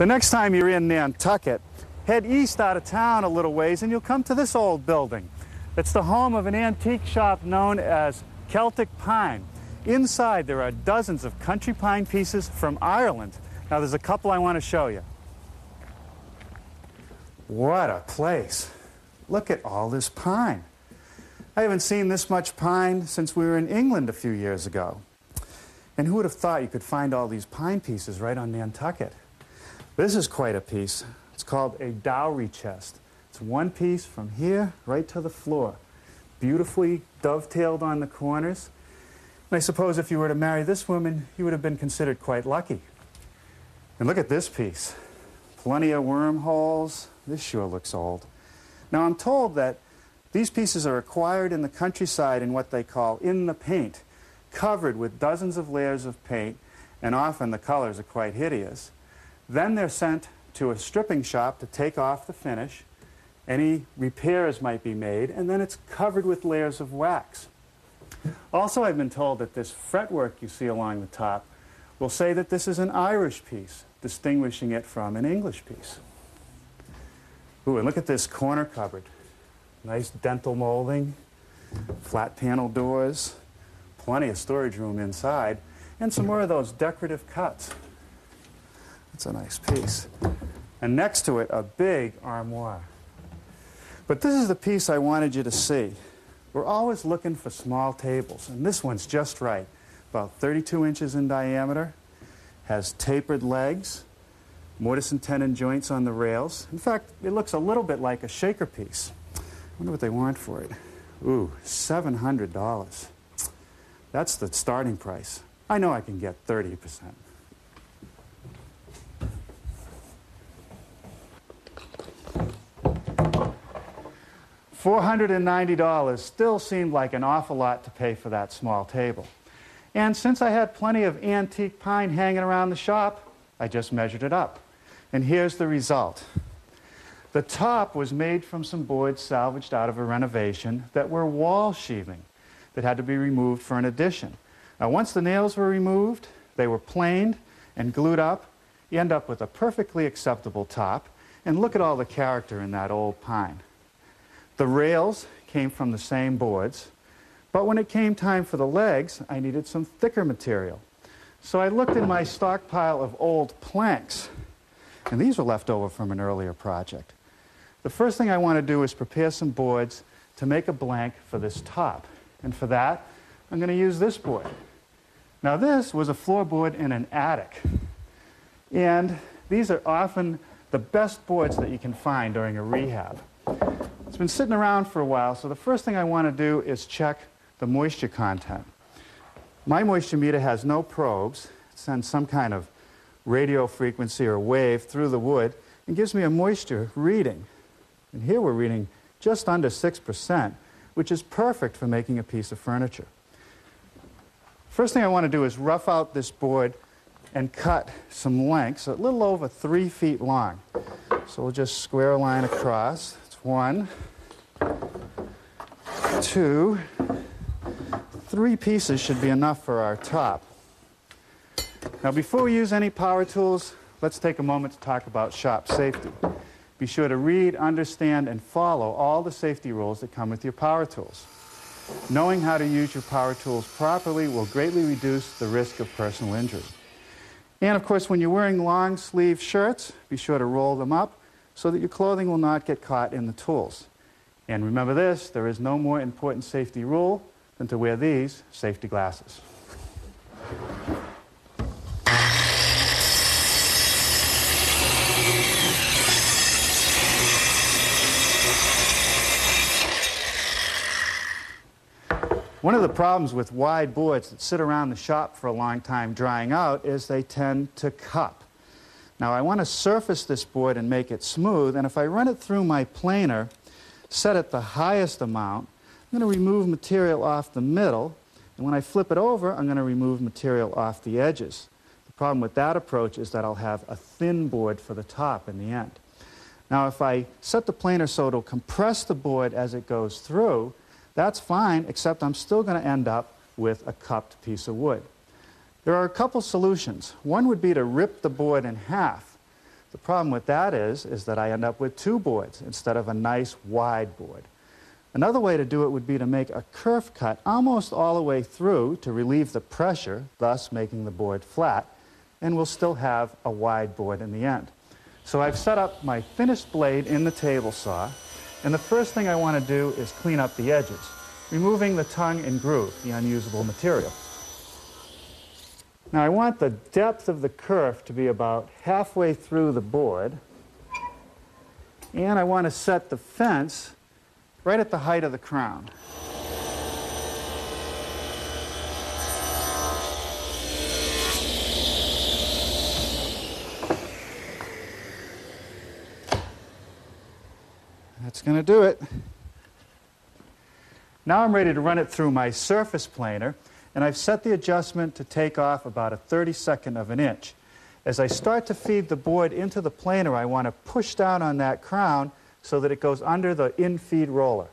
The next time you're in Nantucket, head east out of town a little ways and you'll come to this old building. It's the home of an antique shop known as Celtic Pine. Inside there are dozens of country pine pieces from Ireland. Now there's a couple I want to show you. What a place. Look at all this pine. I haven't seen this much pine since we were in England a few years ago. And who would have thought you could find all these pine pieces right on Nantucket? This is quite a piece. It's called a dowry chest. It's one piece from here right to the floor. Beautifully dovetailed on the corners. And I suppose if you were to marry this woman, you would have been considered quite lucky. And look at this piece. Plenty of wormholes. This sure looks old. Now I'm told that these pieces are acquired in the countryside in what they call in the paint, covered with dozens of layers of paint, and often the colors are quite hideous. Then they're sent to a stripping shop to take off the finish. Any repairs might be made, and then it's covered with layers of wax. Also, I've been told that this fretwork you see along the top will say that this is an Irish piece, distinguishing it from an English piece. Ooh, and look at this corner cupboard. Nice dental molding, flat panel doors, plenty of storage room inside, and some more of those decorative cuts. That's a nice piece. And next to it, a big armoire. But this is the piece I wanted you to see. We're always looking for small tables, and this one's just right. About 32 inches in diameter, has tapered legs, mortise and tenon joints on the rails. In fact, it looks a little bit like a shaker piece. I wonder what they want for it. Ooh, $700. That's the starting price. I know I can get 30%. $490 still seemed like an awful lot to pay for that small table. And since I had plenty of antique pine hanging around the shop, I just measured it up. And here's the result. The top was made from some boards salvaged out of a renovation that were wall sheathing that had to be removed for an addition. Now, once the nails were removed, they were planed and glued up. You end up with a perfectly acceptable top. And look at all the character in that old pine. The rails came from the same boards, but when it came time for the legs, I needed some thicker material. So I looked in my stockpile of old planks, and these were left over from an earlier project. The first thing I want to do is prepare some boards to make a blank for this top. And for that, I'm going to use this board. Now this was a floorboard in an attic. And these are often the best boards that you can find during a rehab. It's been sitting around for a while, so the first thing I want to do is check the moisture content. My moisture meter has no probes. It sends some kind of radio frequency or wave through the wood and gives me a moisture reading. And here we're reading just under 6%, which is perfect for making a piece of furniture. First thing I want to do is rough out this board and cut some lengths, a little over 3 feet long. So we'll just square a line across. It's 1, 2, 3 pieces should be enough for our top. Now before we use any power tools, let's take a moment to talk about shop safety. Be sure to read, understand, and follow all the safety rules that come with your power tools. Knowing how to use your power tools properly will greatly reduce the risk of personal injury. And of course, when you're wearing long sleeve shirts, be sure to roll them up so that your clothing will not get caught in the tools. And remember this, there is no more important safety rule than to wear these safety glasses. One of the problems with wide boards that sit around the shop for a long time drying out is they tend to cup. Now I want to surface this board and make it smooth, and if I run it through my planer, set at the highest amount, I'm going to remove material off the middle, and when I flip it over, I'm going to remove material off the edges. The problem with that approach is that I'll have a thin board for the top in the end. Now if I set the planer so it'll compress the board as it goes through, that's fine, except I'm still going to end up with a cupped piece of wood. There are a couple solutions. One would be to rip the board in half. The problem with that is that I end up with two boards instead of a nice wide board. Another way to do it would be to make a kerf cut almost all the way through to relieve the pressure, thus making the board flat, and we'll still have a wide board in the end. So I've set up my finished blade in the table saw, and the first thing I want to do is clean up the edges, removing the tongue and groove, the unusable material. Now I want the depth of the kerf to be about halfway through the board, and I want to set the fence right at the height of the crown. That's going to do it. Now I'm ready to run it through my surface planer, and I've set the adjustment to take off about a 32nd of an inch. As I start to feed the board into the planer, I want to push down on that crown so that it goes under the in-feed roller.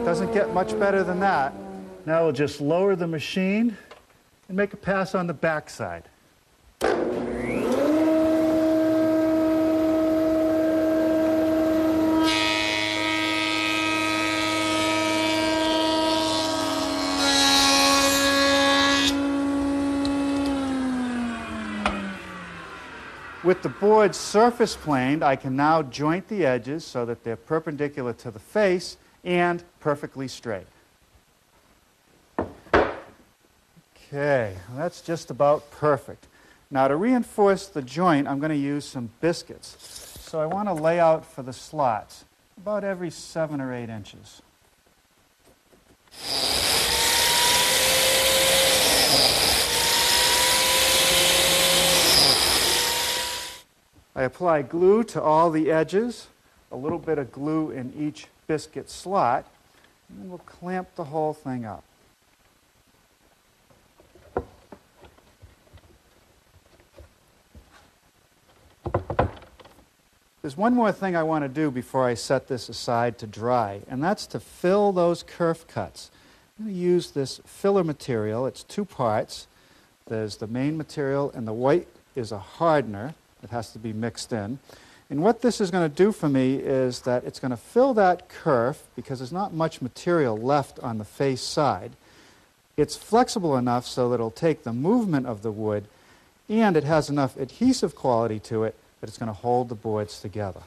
Doesn't get much better than that. Now we'll just lower the machine and make a pass on the back side. With the board surface planed, I can now joint the edges so that they're perpendicular to the face and perfectly straight. Okay, that's just about perfect. Now to reinforce the joint, I'm going to use some biscuits. So I want to lay out for the slots about every 7 or 8 inches. I apply glue to all the edges, a little bit of glue in each biscuit slot, and then we'll clamp the whole thing up. There's one more thing I want to do before I set this aside to dry, and that's to fill those kerf cuts. I'm going to use this filler material. It's 2 parts. There's the main material, and the white is a hardener that has to be mixed in. And what this is going to do for me is that it's going to fill that kerf, because there's not much material left on the face side. It's flexible enough so that it'll take the movement of the wood, and it has enough adhesive quality to it that it's going to hold the boards together.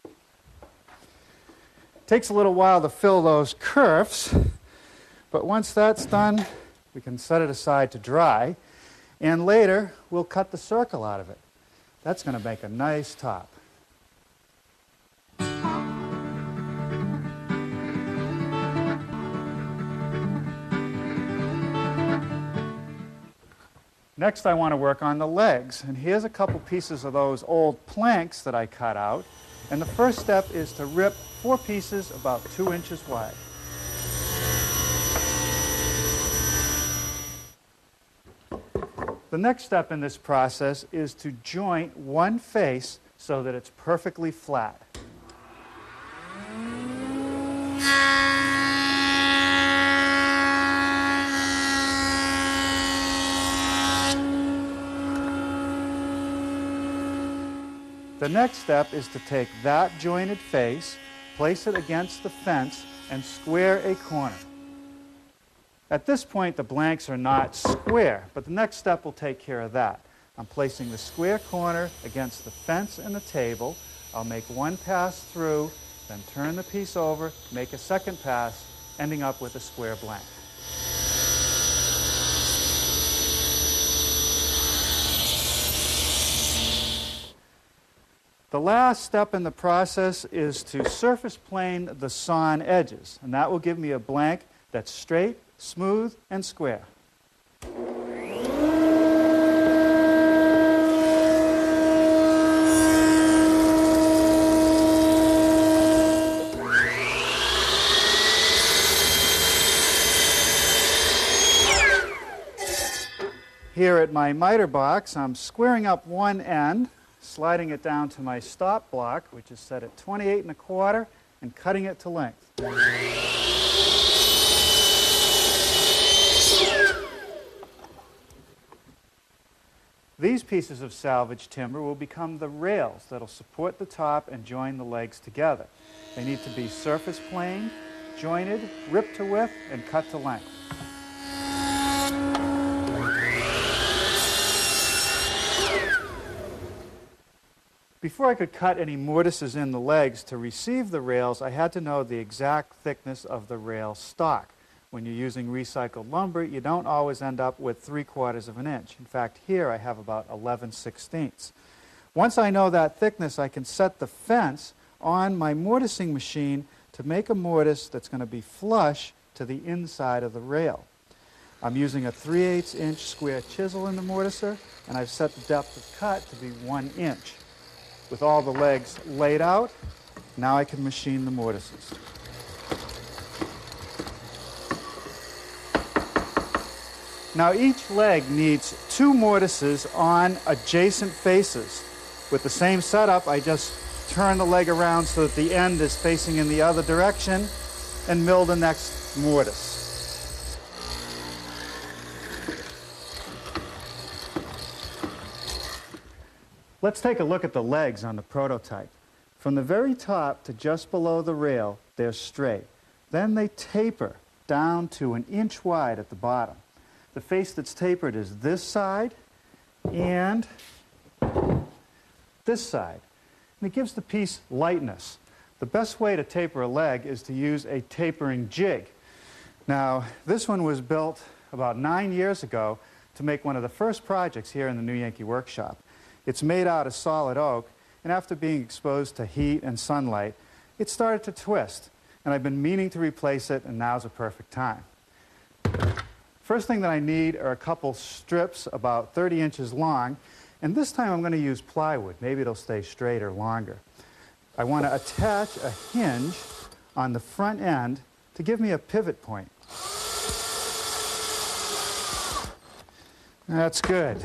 It takes a little while to fill those kerfs, but once that's done, we can set it aside to dry. And later, we'll cut the circle out of it. That's going to make a nice top. Next, I want to work on the legs. And here's a couple pieces of those old planks that I cut out. And the first step is to rip 4 pieces about 2 inches wide. The next step in this process is to joint one face so that it's perfectly flat. The next step is to take that jointed face, place it against the fence, and square a corner. At this point, the blanks are not square, but the next step will take care of that. I'm placing the square corner against the fence and the table. I'll make one pass through, then turn the piece over, make a second pass, ending up with a square blank. The last step in the process is to surface plane the sawn edges, and that will give me a blank that's straight, smooth, and square. Here at my miter box, I'm squaring up one end, sliding it down to my stop block, which is set at 28 1/4, and cutting it to length. These pieces of salvage timber will become the rails that'll support the top and join the legs together. They need to be surface planed, jointed, ripped to width, and cut to length. Before I could cut any mortises in the legs to receive the rails, I had to know the exact thickness of the rail stock. When you're using recycled lumber, you don't always end up with 3/4 of an inch. In fact, here I have about 11/16. Once I know that thickness, I can set the fence on my mortising machine to make a mortise that's going to be flush to the inside of the rail. I'm using a 3/8 inch square chisel in the mortiser, and I've set the depth of cut to be 1 inch. With all the legs laid out, now I can machine the mortises. Now each leg needs 2 mortises on adjacent faces. With the same setup, I just turn the leg around so that the end is facing in the other direction and mill the next mortise. Let's take a look at the legs on the prototype. From the very top to just below the rail, they're straight. Then they taper down to 1 inch wide at the bottom. The face that's tapered is this side and this side. And it gives the piece lightness. The best way to taper a leg is to use a tapering jig. Now, this one was built about 9 years ago to make one of the first projects here in the new Yankee Workshop. It's made out of solid oak, and after being exposed to heat and sunlight, it started to twist. And I've been meaning to replace it, and now's a perfect time. First thing that I need are a couple strips about 30 inches long, and this time I'm going to use plywood. Maybe it'll stay straight or longer. I want to attach a hinge on the front end to give me a pivot point. That's good.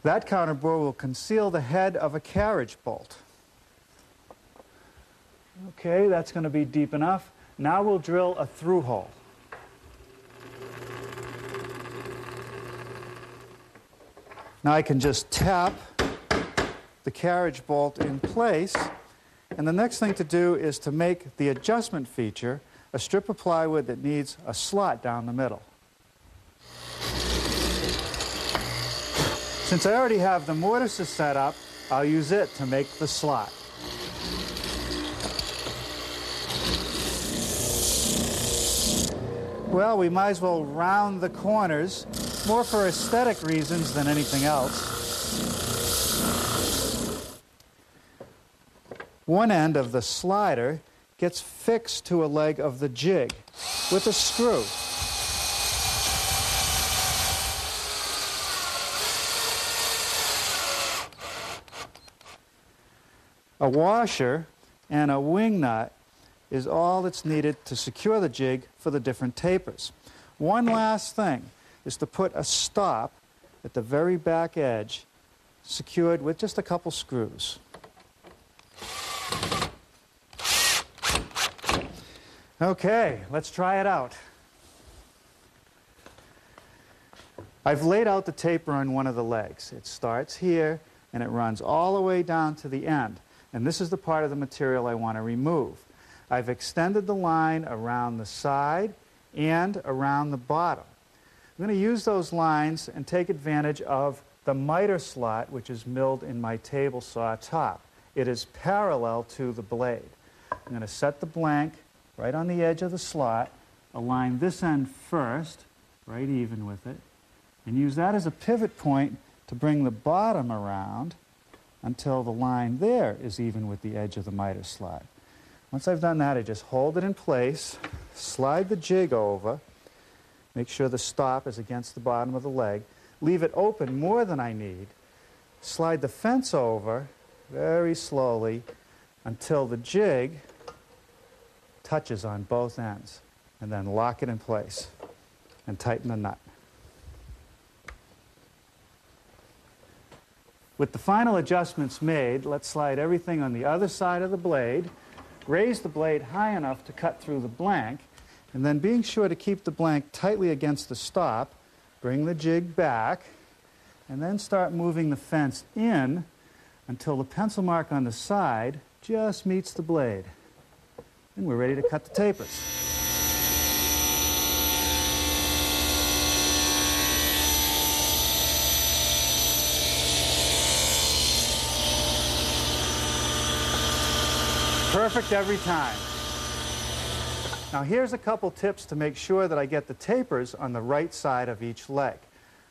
That counterbore will conceal the head of a carriage bolt. Okay, that's going to be deep enough. Now we'll drill a through hole. Now I can just tap the carriage bolt in place, and the next thing to do is to make the adjustment feature a strip of plywood that needs a slot down the middle. Since I already have the mortises set up, I'll use it to make the slot. Well, we might as well round the corners, more for aesthetic reasons than anything else. One end of the slider gets fixed to a leg of the jig with a screw. A washer and a wing nut is all that's needed to secure the jig for the different tapers. One last thing is to put a stop at the very back edge, secured with just a couple screws. Okay, let's try it out. I've laid out the taper on one of the legs. It starts here and it runs all the way down to the end. And this is the part of the material I want to remove. I've extended the line around the side and around the bottom. I'm going to use those lines and take advantage of the miter slot, which is milled in my table saw top. It is parallel to the blade. I'm going to set the blank right on the edge of the slot, align this end first, right even with it, and use that as a pivot point to bring the bottom around until the line there is even with the edge of the miter slot. Once I've done that, I just hold it in place, slide the jig over, make sure the stop is against the bottom of the leg, leave it open more than I need, slide the fence over very slowly, until the jig touches on both ends, and then lock it in place and tighten the nut. With the final adjustments made, let's slide everything on the other side of the blade, raise the blade high enough to cut through the blank, and then being sure to keep the blank tightly against the stop, bring the jig back, and then start moving the fence in until the pencil mark on the side just meets the blade. And we're ready to cut the tapers. Perfect every time. Now here's a couple tips to make sure that I get the tapers on the right side of each leg.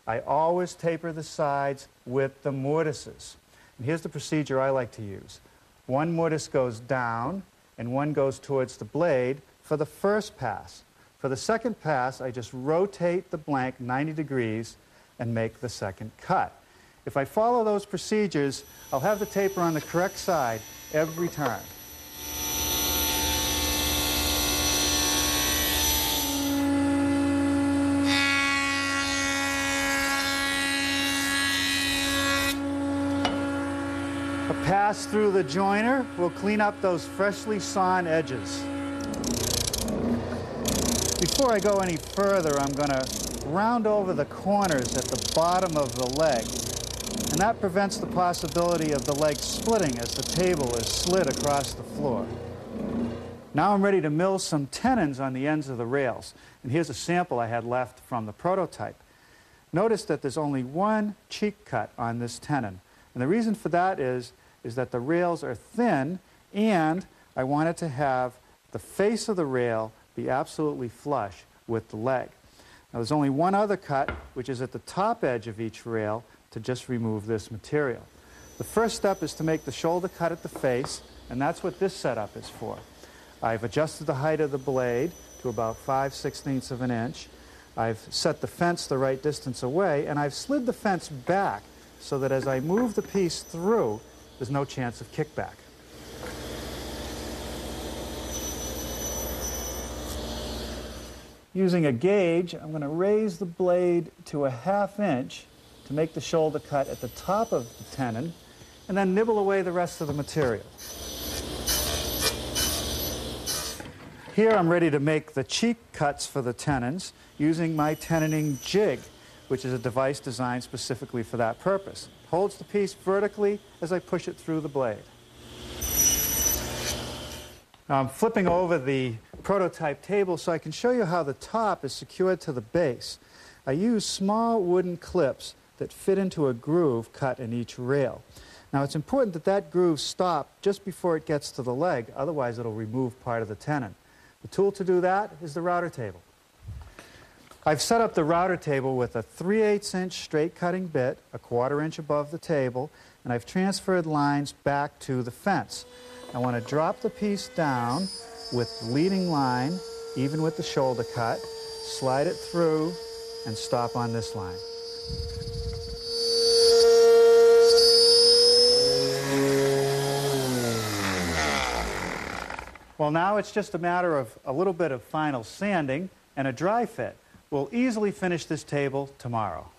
I always taper the sides with the mortises. And here's the procedure I like to use. One mortise goes down and one goes towards the blade for the first pass. For the second pass, I just rotate the blank 90 degrees and make the second cut. If I follow those procedures, I'll have the taper on the correct side every time. A pass through the joiner will clean up those freshly sawn edges. Before I go any further, I'm going to round over the corners at the bottom of the leg, and that prevents the possibility of the leg splitting as the table is slid across the floor. Now I'm ready to mill some tenons on the ends of the rails, and here's a sample I had left from the prototype. Notice that there's only one cheek cut on this tenon, and the reason for that is that the rails are thin, and I wanted to have the face of the rail be absolutely flush with the leg. Now there's only one other cut, which is at the top edge of each rail, to just remove this material. The first step is to make the shoulder cut at the face, and that's what this setup is for. I've adjusted the height of the blade to about 5/16 of an inch. I've set the fence the right distance away, and I've slid the fence back so that as I move the piece through, there's no chance of kickback. Using a gauge, I'm going to raise the blade to a 1/2 inch to make the shoulder cut at the top of the tenon, and then nibble away the rest of the material. Here I'm ready to make the cheek cuts for the tenons using my tenoning jig, which is a device designed specifically for that purpose. It holds the piece vertically as I push it through the blade. Now I'm flipping over the prototype table so I can show you how the top is secured to the base. I use small wooden clips that fit into a groove cut in each rail. Now it's important that that groove stop just before it gets to the leg, otherwise it'll remove part of the tenon. The tool to do that is the router table. I've set up the router table with a 3/8 inch straight cutting bit, a 1/4 inch above the table, and I've transferred lines back to the fence. I want to drop the piece down with the leading line, even with the shoulder cut, slide it through, and stop on this line. Well, now it's just a matter of a little bit of final sanding and a dry fit. We'll easily finish this table tomorrow.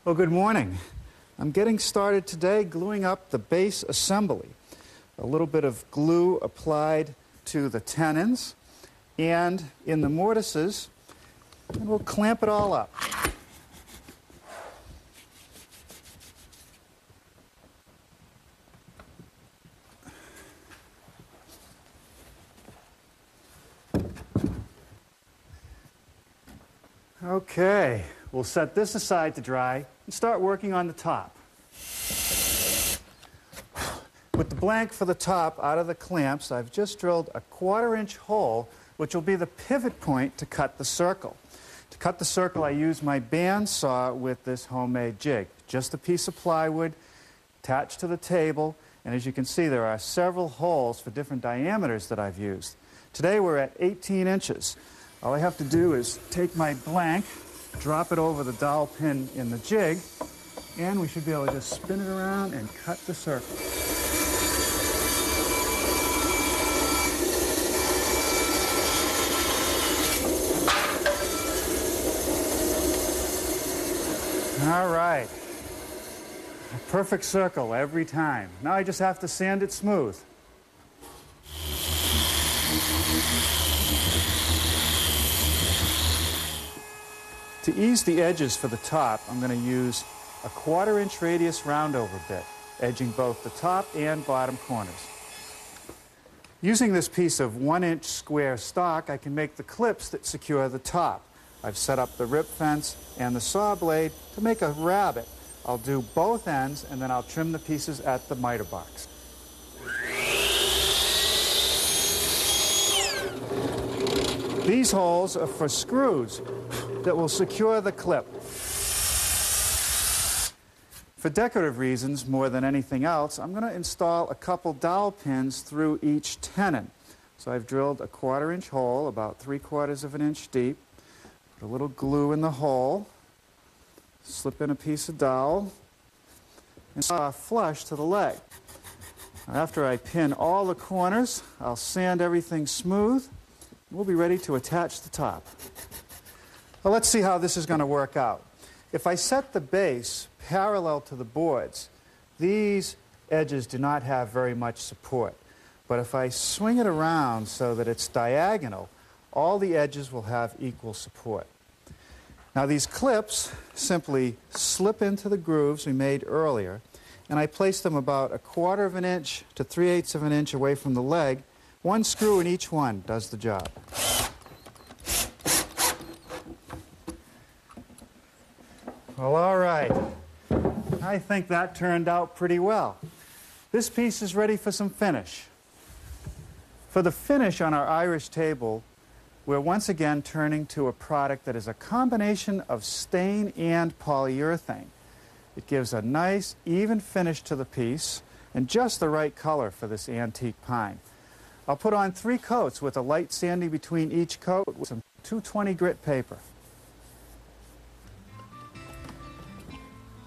Well, good morning. I'm getting started today gluing up the base assembly. A little bit of glue applied to the tenons and in the mortises, and we'll clamp it all up. Okay, we'll set this aside to dry and start working on the top. With the blank for the top out of the clamps, I've just drilled a 1/4 inch hole, which will be the pivot point to cut the circle. To cut the circle, I use my bandsaw with this homemade jig. Just a piece of plywood attached to the table, and as you can see, there are several holes for different diameters that I've used. Today we're at 18 inches. All I have to do is take my blank, drop it over the dowel pin in the jig, And we should be able to just spin it around and cut the circle. All right. A perfect circle every time. Now I just have to sand it smooth. To ease the edges for the top, I'm going to use a 1/4 inch radius roundover bit, edging both the top and bottom corners. Using this piece of 1-inch square stock, I can make the clips that secure the top. I've set up the rip fence and the saw blade to make a rabbet. I'll do both ends and then I'll trim the pieces at the miter box. These holes are for screws that will secure the clip. For decorative reasons, more than anything else, I'm going to install a couple dowel pins through each tenon. So I've drilled a 1/4 inch hole, about 3/4 of an inch deep. Put a little glue in the hole, slip in a piece of dowel, and saw flush to the leg. After I pin all the corners, I'll sand everything smooth. We'll be ready to attach the top. Well, let's see how this is going to work out. If I set the base parallel to the boards, these edges do not have very much support. But if I swing it around so that it's diagonal, all the edges will have equal support. Now these clips simply slip into the grooves we made earlier, and I place them about 1/4 of an inch to 3/8 of an inch away from the leg. One screw in each one does the job. Well, all right. I think that turned out pretty well. This piece is ready for some finish. For the finish on our Irish table, we're once again turning to a product that is a combination of stain and polyurethane. It gives a nice, even finish to the piece and just the right color for this antique pine. I'll put on 3 coats with a light sanding between each coat with some 220 grit paper.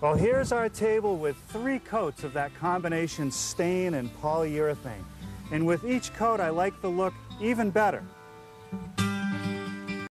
Well, here's our table with 3 coats of that combination stain and polyurethane. And with each coat, I like the look even better.